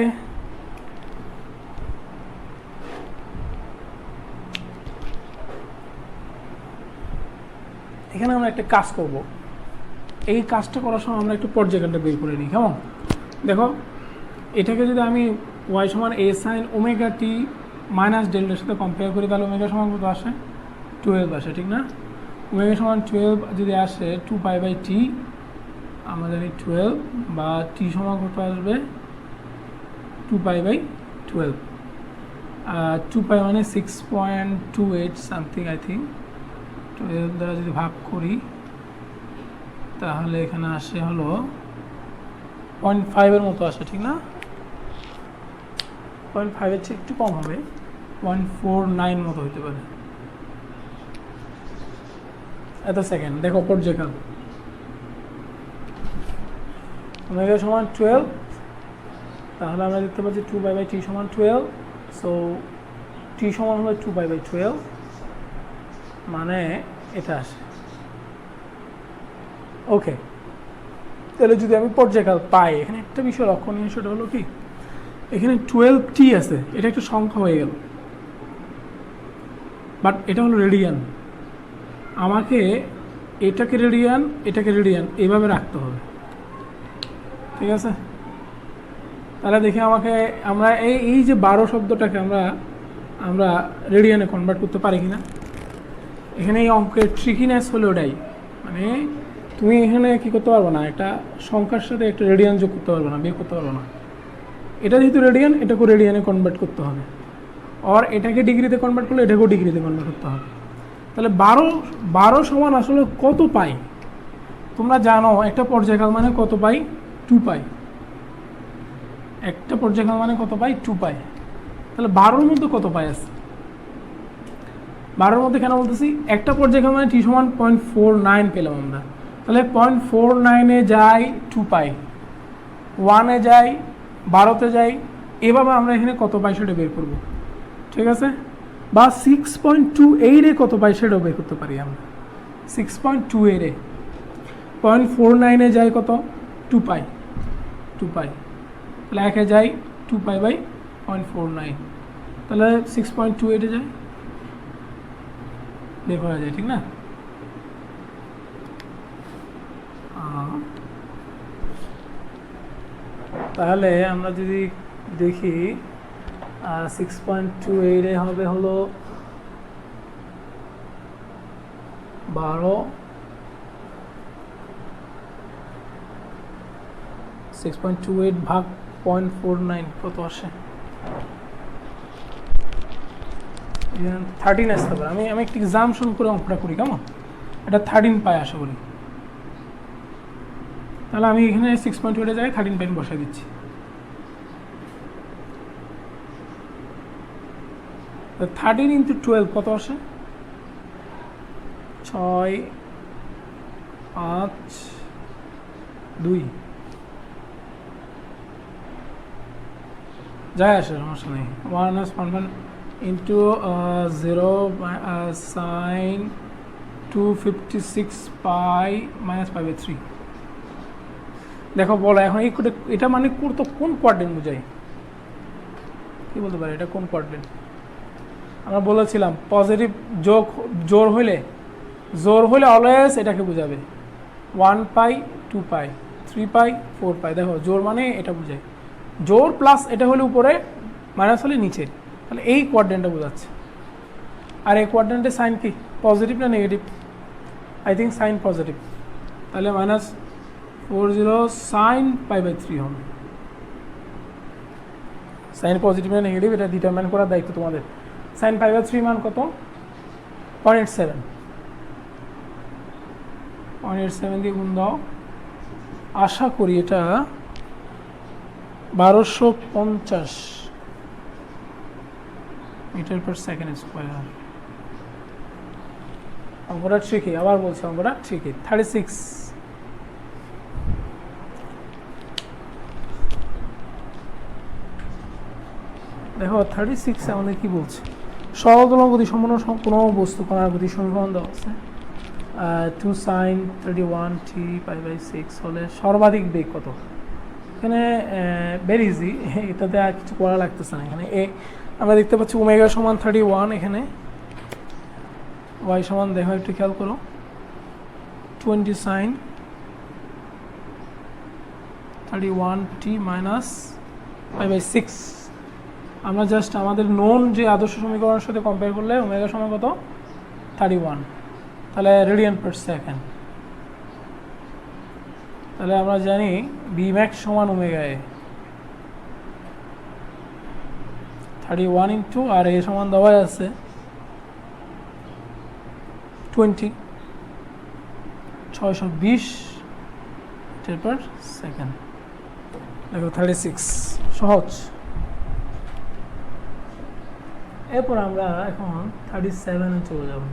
Speaker 1: এখানে আমরা একটা কাজ করব। এই কাজটা করার সময় আমরা একটু পর্যায়ক্রমটা বের করে নিই, কেমন? দেখো এটাকে যদি আমি y সমান a sine omega t minus ডেল্টার সাথে কম্পেয়ার করি, তাহলে ওমেগা সমান কত আসে? 12 আসে, ঠিক না? ওমেগা সমান 12 যদি আসে 2π/t, আমরা জানি 12, বা t সমান কত আসবে? 2π/12। 2π মানে 6.28 সামথিং, আই থিঙ্ক। 12 দ্বারা যদি ভাগ করি তাহলে এখানে আসে হলো 0.5 মতো আসে, ঠিক না? 0.5 চেয়ে একটু কম হবে, 0.49 মতো হইতে পারে এত সেকেন্ড। দেখো পর্যায়কাল ওমেগা সমান 12, তাহলে আমরা দেখতে পাচ্ছি 2π/t সমান 12, সো t সমান হলো 2π/12, মানে এটা আসে। ওকে, তাহলে যদি আমি পর্যায়কাল পাই, এখানে একটা বিষয় লক্ষণীয়, সেটা হলো কি এখানে 12t আছে, এটা একটা সংখ্যা হয়ে গেল, বাট এটা হলো রেডিয়ান। আমাকে এটাকে রেডিয়ান এইভাবে রাখতে হবে, ঠিক আছে? তাহলে দেখি আমরা এই যে 12 শব্দটাকে আমরা আমরা রেডিয়ানে কনভার্ট করতে পারি কিনা। এখানে এই অঙ্কের ট্রিকিনেস হলো ওটাই, মানে তুমি এখানে কী করতে পারবো না, একটা সংখ্যার সাথে একটা রেডিয়ান যোগ করতে পারবো না, বের করতে পারবো না। এটা যেহেতু রেডিয়ান, এটাকেও রেডিয়ানে কনভার্ট করতে হবে, আর এটাকে ডিগ্রিতে কনভার্ট করলে এটাকেও ডিগ্রিতে কনভার্ট করতে হবে। তাহলে 12 সমান আসলে কত পাই তোমরা জানো, একটা পর্যায়কাল মানে কত পাই, 2 পাই। একটা পর্যায়কাল মানে কত পাই, 2 পাই। তাহলে 12-র মধ্যে কত পাই আছে, 12-র মধ্যে কেন বলতেছি, একটা পর্যায়কাল মানে টি সমান 0.49 পেলাম আমরা। তাহলে 0.49-এ যাই 2 পাই, 1-এ যাই, 12-তে যাই, এভাবে আমরা এখানে কত পাই সেটা বের করব, ঠিক আছে। বা 6.28-এ কত পাই সেটাও বের করতে পারি আমরা। 6.28-এ 0.49-এ যাই কত, 2 পাই, 2 পাই। তাহলে 1-এ যাই 2 পাই বাই 0.49, তাহলে 6.28-এ যাই, বের করা যায়, ঠিক না। তাহলে আমরা যদি দেখি 6.28-এ হবে হলো 12, 6.28 ভাগ 0.49 কত আসে, 13 আসতে পারে। আমি একটু এক্সাম্পশন করে অঙ্কটা করি, কেমন, এটা 13 পাই আশা করি। তাহলে আমি এখানে 6.28-এ জায়গায় 13 পাই বসাই দিচ্ছি। 13 × 12 কত আসে, 6, 5, 2 যায় আসে, সমস্যা নেই। 1 into 0 sine 256 pi minus pi by 3। দেখো বলো এখন এটা মানে কোন কোয়াড্রেন্ট বোঝায়, কি বলতে পারে, এটা কোন কোয়াড্রেন্ট। আমরা বলেছিলাম পজিটিভ জোর হইলে অলওয়েজ এটাকে বোঝাবে 1 পাই 2 পাই 3 পাই 4 পাই। দেখো জোর মানে এটা বোঝায়, জোর প্লাস এটা হলে উপরে, মাইনাস হলে নিচে, তাহলে এই কোয়াড্রেন্টটা বোঝাচ্ছে। আর এই কোয়াড্রেন্টের সাইন কি, পজিটিভ না negative, I think sine positive, তাহলে মাইনাস 40 সাইন পাই বাই 3 হবে। সাইন পজিটিভ না নেগেটিভ এটা ডিটারমাইন করার দায়িত্ব তোমাদের। সাইন পাই বাই 3 মান কত, 0.87, 0.87 দিয়ে গুণ দাও, আশা করি এটা 1250 মিটার পার সেকেন্ড স্কোয়ার। অঙ্কটা ঠিকই, আবার বলছি অঙ্কটা ঠিকই, 36। দেখো 36 আমাদের কি বলছে, সরলতল গতি সম্পন্ন কোনো বস্তু কণার গতি সমীকরণ দেওয়া আছে 2 sin 31 t পাই বাই 6 হলে সর্বাধিক বেগ কত। এখানে ভেরি ইজি, এটাতে আর কিছু করা লাগতেছে না। এখানে আমরা দেখতে পাচ্ছি ওমেগা সমান 31, এখানে ওয়াই সমান দেখো একটু খেয়াল করো 20 sin 31 t minus pi by 6। আমরা জাস্ট আমাদের নোন যে আদর্শ সমীকরণের সাথে কম্পেয়ার করলে ওমেগা সমান কত 31, তাহলে রেডিয়ান পার সেকেন্ড। তাহলে আমরা জানি বি ম্যাক্স সমান ওমেগা এ, 31 ইন্টু আর এ সমান দেওয়া আছে 20, 620 মিটার পার সেকেন্ড। দেখো 36 সহজ। এরপর আমরা এখন 37-এ চলে যাব।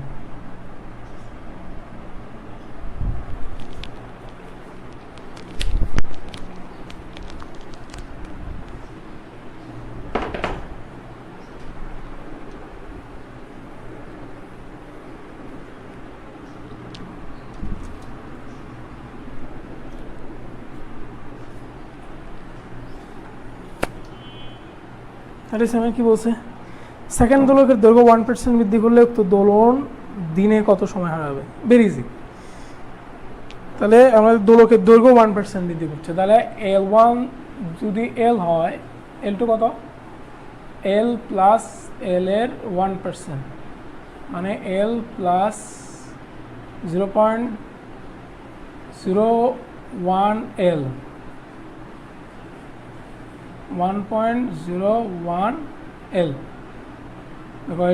Speaker 1: কি বলছে, সেকেন্ড দোলকের দৈর্ঘ্য 1% বৃদ্ধি করলে উক্ত দোলন দিনে কত সময় হারাবে। Very easy. তাহলে আমাদের দোলকের দৈর্ঘ্য 1% বৃদ্ধি করছে, তাহলে L1 যদি L হয়, L2 কত, এল প্লাস এল এর 1%, মানে এল প্লাস 0.01 এল, 1.01 এল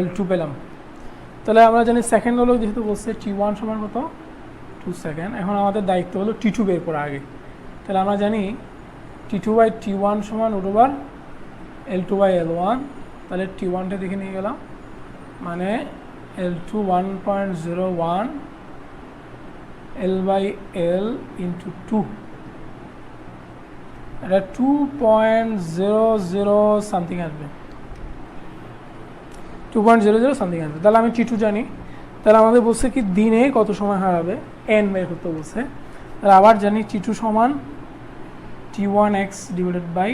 Speaker 1: L2 পেলাম। তাহলে আমরা জানি সেকেন্ড হলো, যেহেতু বলছে T1 সমান কত 2 সেকেন্ড, এখন আমাদের দায়িত্ব হলো T2 বের করা আগে। তাহলে আমরা জানি T2/T1 সমান √ L2/L1, তাহলে T1টা দেখে নিয়ে গেলাম, মানে L2 1.01 L/L into 2, এটা 2.00 সামথিং আসবে, 2.00 সামথিং আসবে। তাহলে আমি T2 জানি, তাহলে আমাদের বলছে কি দিনে কত সময় হারাবে n বের করতে বলছে। তাহলে আবার জানি T2 সমান T1x divided by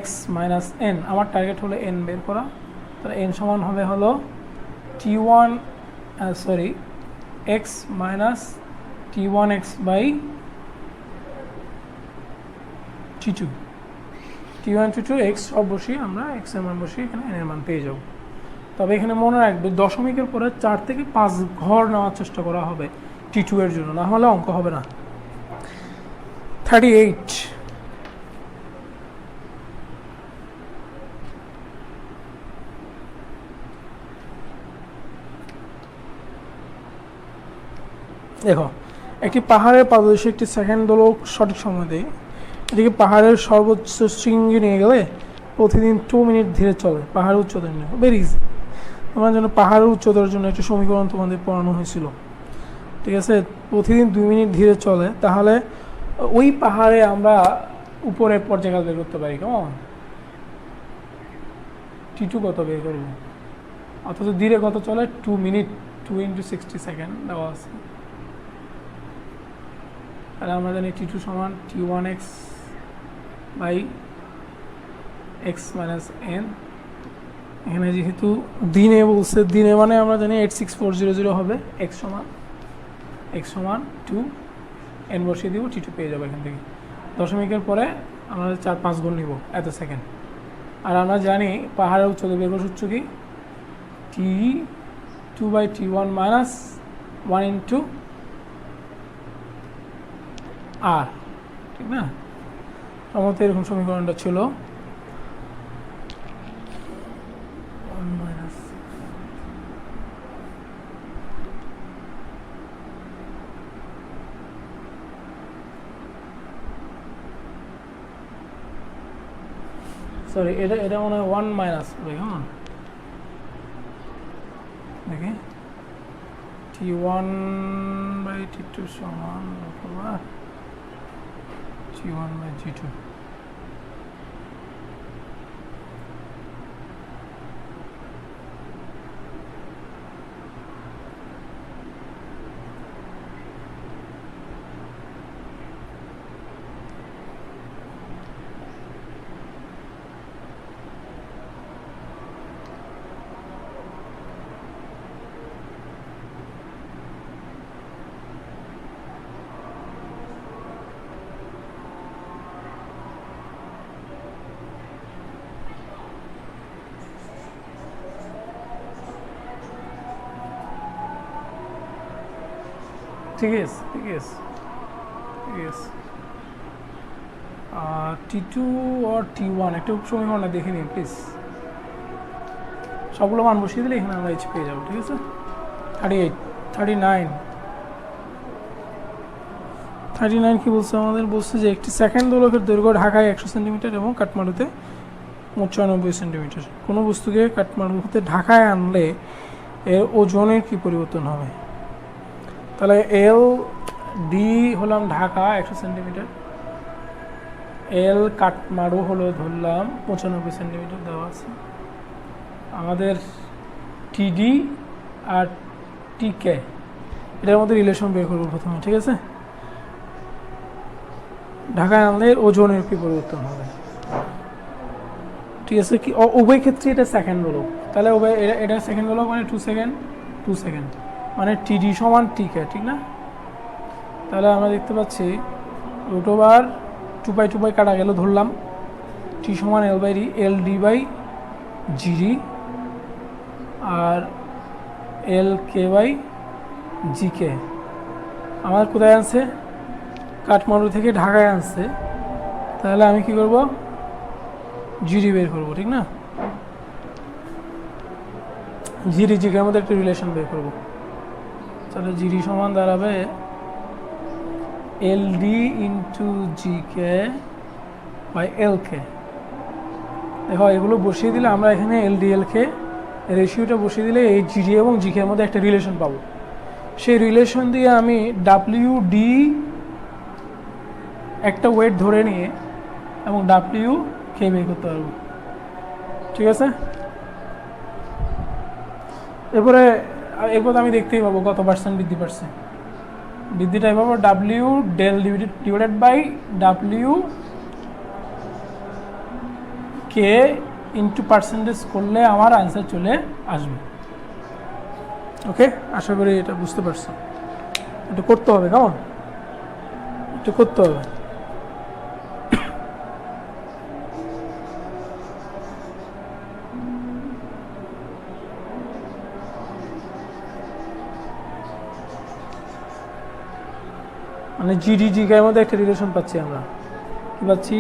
Speaker 1: x minus n, আমার টার্গেট হলো n বের করা। তাহলে n সমান হবে হলো x minus T1x by T2, T1 T2 x সব বসিয়ে আমরা x এর মান বসিয়ে এখানে n এর মান পেয়ে যাব। তবে এখানে মনে রাখবে দশমিকের পরে 4 থেকে 5 ঘর নেওয়ার চেষ্টা করা হবে T2 এর জন্য, না হলে অঙ্ক হবে না। 38, দেখো একটি পাহাড়ের পাদদেশে একটি সেকেন্ড দোলক সঠিক সময় দেয়, এটিকে পাহাড়ের সর্বোচ্চ শৃঙ্গে নিয়ে গেলে প্রতিদিন 2 মিনিট ধীরে চলে, পাহাড়ের উচ্চতা নিয়ে ভেরি ইজি। তোমার জন্য পাহাড়ের উচ্চতার জন্য একটা সমীকরণ তোমাদের পড়ানো হয়েছিল, ঠিক আছে? প্রতিদিন 2 মিনিট ধীরে চলে, তাহলে ওই পাহাড়ে আমরা উপরের পর্যায়কাল বের করতে পারি। কেমন T2 কত বের করবো, অথচ ধীরে কত চলে 2 মিনিট, 2 × 60 সেকেন্ড দেওয়া আছে। তাহলে আমরা জানি T2 সমান T1x by x minus n। এখানে যেহেতু দিনে বলছে, দিনে মানে আমরা জানি 86400 হবে, x সমান 2, n বসিয়ে দিব, T2 পেয়ে যাবো এখান থেকে। দশমিকের পরে আমরা 4-5 গুণ নিব এত সেকেন্ড। আর আমরা জানি পাহাড়ের উচ্চতা বের করার সূত্র কি, T2/T1 মাইনাস 1 × R, ঠিক না? সম্ভবত এরকম সমীকরণটা ছিল। সরি, এটা মনে হয় 1 মাইনাস হবে। হ্যাঁ দেখি, T1/T2 সমান অথবা T1/T2। ঠিক আছে, ঠিক আছে, ঠিক আছে। T2 আর T1 একটু সমীকরণটা দেখে নিন প্লিজ। সবগুলো মান বসিয়ে দিলে এখানে আমরা পেয়ে যাবো, ঠিক আছে? 38, 39 কি বলছে আমাদের? বলছে যে একটি সেকেন্ড দোলকের দৈর্ঘ্য ঢাকায় 100 সেন্টিমিটার এবং কাঠমান্ডুতে 95 সেন্টিমিটার। কোনো বস্তুকে কাঠমান্ডু হতে ঢাকায় আনলে এর ওজনের কি পরিবর্তন হবে? তাহলে LD হলাম ঢাকা 100 সেন্টিমিটার, L কাঠমান্ডু হলো ধরলাম 95 সেন্টিমিটার দেওয়া আছে। আমাদের TD আর TK এটার মধ্যে রিলেশন বের করবো প্রথমে, ঠিক আছে? ঢাকায় আনলে ওজনের কি পরিবর্তন হবে, ঠিক আছে? কি উভয় ক্ষেত্রে এটা সেকেন্ড হলো, তাহলে এটা সেকেন্ড হলো মানে 2 সেকেন্ড মানে TD সমান TK, ঠিক না? তাহলে আমরা দেখতে পাচ্ছি √2/2 কাটা গেল ধরলাম, টি সমান L by D, L D by GD আর L K by G K. আমার কোথায় আনছে? কাঠমান্ডু থেকে ঢাকায় আনছে। তাহলে আমি কি করব? জিডি বের করব, ঠিক না? জিডি জিকের মধ্যে একটা রিলেশন বের করব। তাহলে জিডি সমান দাঁড়াবে L D into G K by L K. দেখো এগুলো বসিয়ে দিলে আমরা এখানে এল ডি এল কে রেশিওটা বসিয়ে দিলে এই জিডি এবং জিকে এর মধ্যে একটা রিলেশন পাবো। সেই রিলেশন দিয়ে আমি ডাব্লিউ ডি একটা ওয়েট ধরে নিয়ে এবং ডাব্লিউ কে বের করতে পারবো, ঠিক আছে? এরপর আমি দেখতেই পাবো কত পার্সেন্ট বৃদ্ধি পাচ্ছে। বৃদ্ধিটাই পাবো W del divided by W কে ইন্টু পার্সেন্টেজ করলে আমার আনসার চলে আসবে। ওকে, আশা করি এটা বুঝতে পারছো। এটা করতে হবে, কেমন? এটা করতে হবে। মানে জিডি জিকের মধ্যে একটা রিলেশন পাচ্ছি আমরা। কি পাচ্ছি?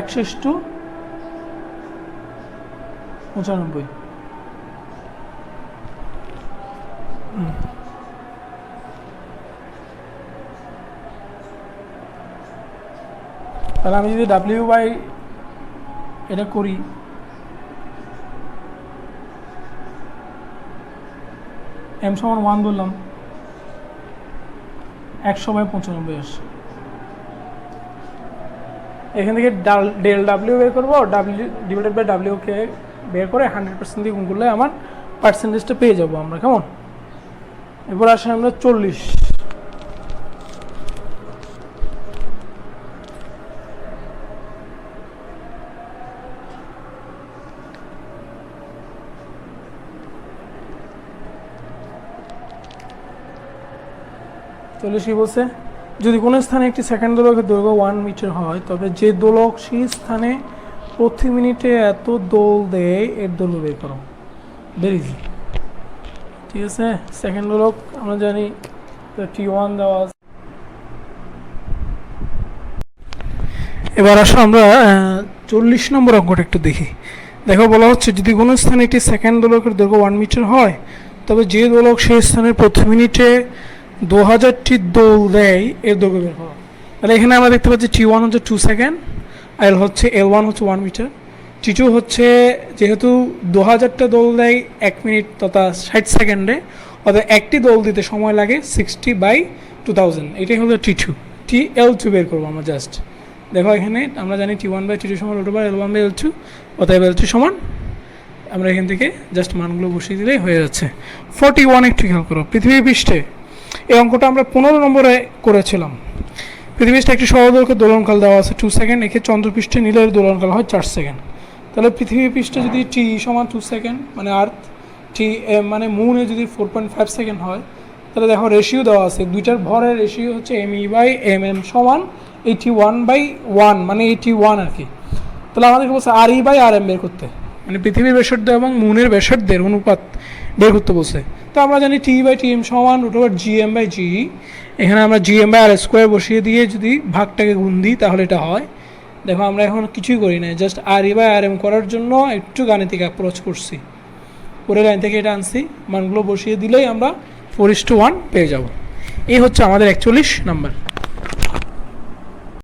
Speaker 1: একশো টু 95। তাহলে আমি যদি ডাব্লিউ বাই এটা করি, এম সমান 1 বললাম, 100/95 আসে। এখান থেকে ডেল ডাব্লিউ বের করবো, ডাব্লিউ ডিভাইডেড বাই ডাব্লিউ কে বের করে 100% দিয়ে গুণ করলে আমার পার্সেন্টেজটা পেয়ে যাবো আমরা, কেমন? এরপর আসে আমরা 40। কি বলছে? যদি কোনো স্থানে একটি সেকেন্ড দোলকের দৈর্ঘ্য 1 মিটার হয়, তবে যে দোলক সেই স্থানে প্রতি মিনিটে এত দোল দেয় এর দৈর্ঘ্য বের করো। ভেরি ইজি, ঠিক আছে? সেকেন্ড দোলক আমরা জানি T1 দেওয়া আছে। এবার আসো আমরা 40 নম্বর অঙ্কটা একটু দেখি। দেখো বলা হচ্ছে যদি কোনো স্থানে একটি সেকেন্ড দোলকের দৈর্ঘ্য 1 মিটার হয়, তবে যে দোলক সেই স্থানের প্রতি মিনিটে 2000টি দোল দেয় এর দৈর্ঘ্য বের করো। তাহলে এখানে আমরা দেখতে পাচ্ছি T1 হচ্ছে 2 সেকেন্ড, এল হচ্ছে L1 হচ্ছে 1 মিটার, T2 হচ্ছে যেহেতু 2000টা দোল দেয় 1 মিনিট তথা 60 সেকেন্ডে, অর্থাৎ একটি দোল দিতে সময় লাগে 60/2000। এটাই হলো T2। TL2 বের করবো আমরা জাস্ট। দেখো এখানে আমরা জানি T1/T2 সমান √L1/L2, অতএব L2 সমান, আমরা এখান থেকে জাস্ট মানগুলো বসিয়ে দিলেই হয়ে যাচ্ছে। 41 একটু খেয়াল করো। পৃথিবী পৃষ্ঠে এই অঙ্কটা আমরা 15 নম্বরে করেছিলাম। পৃথিবীতে একটি সহদৈর্ঘ্য দোলনকাল দেওয়া আছে 2 সেকেন্ড, একে চন্দ্রপৃষ্ঠে নিলে দোলনকাল হয় 4 সেকেন্ড। তাহলে পৃথিবী পৃষ্ঠে যদি টি সমান 2 সেকেন্ড মানে আর্থ, টি মানে মুনে যদি 4.5 সেকেন্ড হয়, তাহলে দেখো রেশিও দেওয়া আছে, দুইটার ভরের রেশিও হচ্ছে ME/mm সমান 81/1 মানে 81 আর কি। তাহলে আমাদেরকে বলছে RE/RM বের করতে, মানে পৃথিবীর ব্যাসার্ধ এবং মুনের ব্যাসার্ধের অনুপাত বের করতে বলছে। তো আমরা জানি T/TM সমান √GM/GE। এখানে আমরা GM/R² বসিয়ে দিয়ে যদি ভাগটাকে গুণ দিই তাহলে এটা হয়। দেখো আমরা এখন কিছুই করি না, জাস্ট RE/RM করার জন্য একটু গাণিতিক অ্যাপ্রোচ করছি, পরের লাইন থেকে এটা আনছি, মানগুলো বসিয়ে দিলেই আমরা 4:1 পেয়ে যাব। এই হচ্ছে আমাদের 41 নাম্বার।